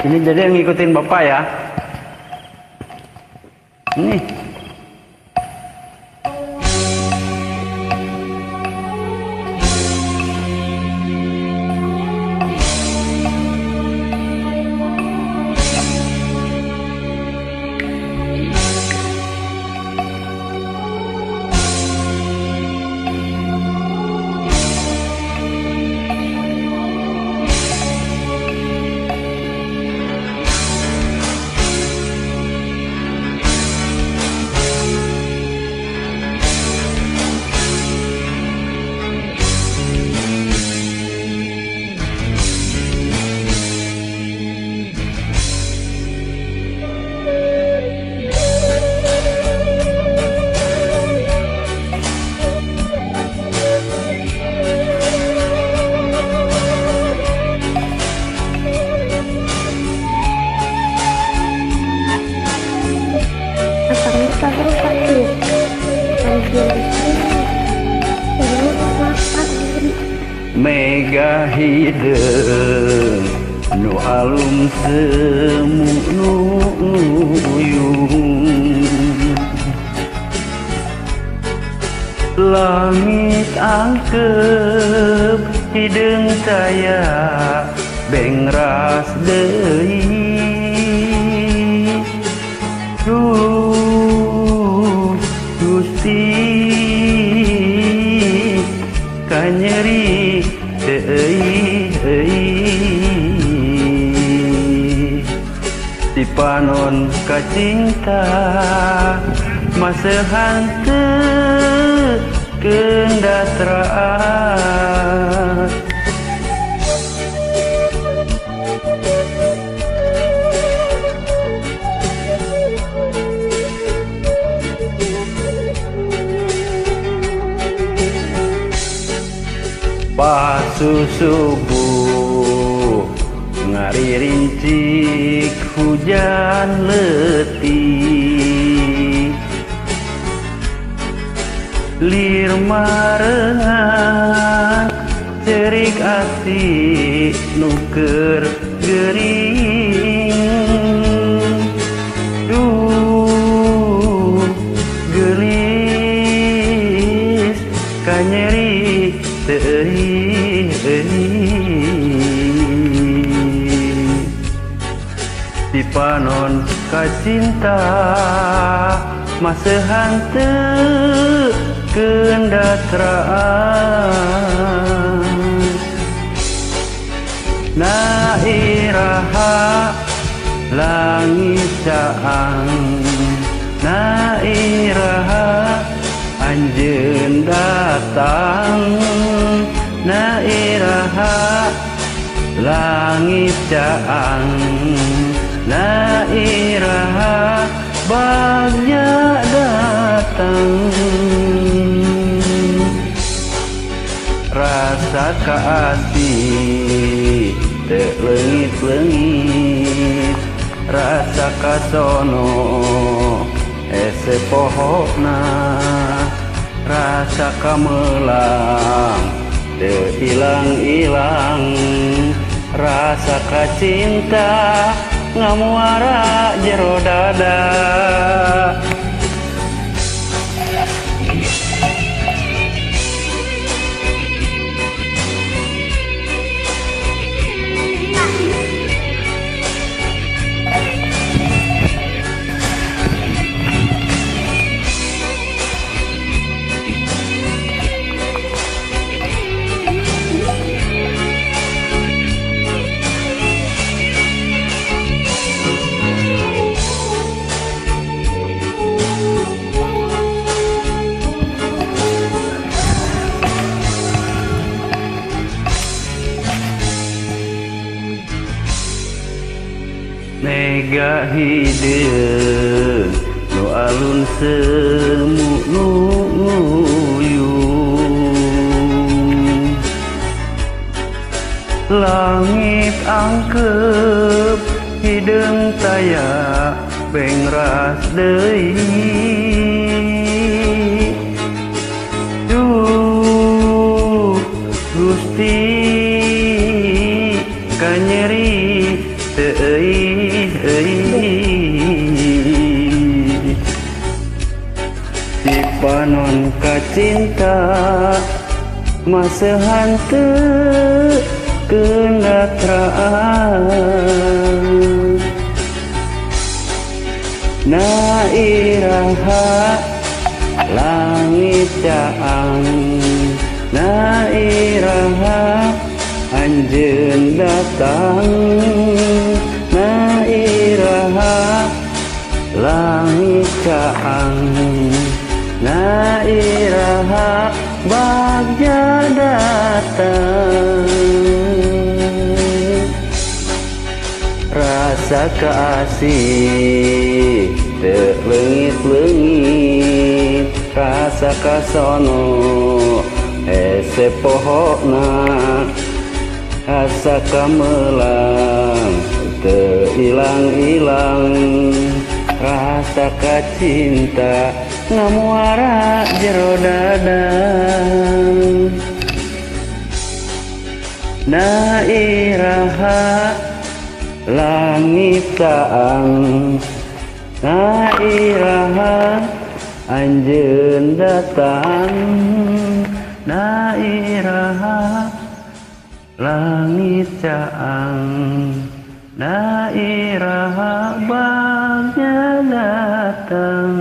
Ini jadi yang ngikutin bapak ya. Ini. Mega hideung nu alum semu nu uyung, langit angkep hideung saya bengras deui. Gusti kanyeri ti panon kacinta masehan teu kendatraan. Pas subuh ngarincik hujan letih, lir marengan cerik ati nuker gering. Duh gelis kanyeri teuing. Ti panon kacinta masehan teu kendatraan. Nairaha langit caang, nairaha anjeun datang, nairaha langit caang, nairaha bagja datang. Rasa kaati teu leungit-leungit, rasa kasono ese pohona, rasa kamelang teu ilang-ilang, rasa kacinta ngamuara jero dada. Mega hideung nu alun semu nu uyung, langit angkep hideung taya bengras deui. Duh Gusti kanyeri teu Si panon kacinta masa hanteu kendatraan na iraha langit caang na iraha anjeun datang na iraha langit caang na iraha bagja datang rasa kasih teu leungit-leungit rasa kasono hese pohona rasa kamelang teu ilang-ilang rasa kacinta ngamuara jero dada na iraha langit caang na iraha anjeun datang na iraha langit caang na iraha bagja datang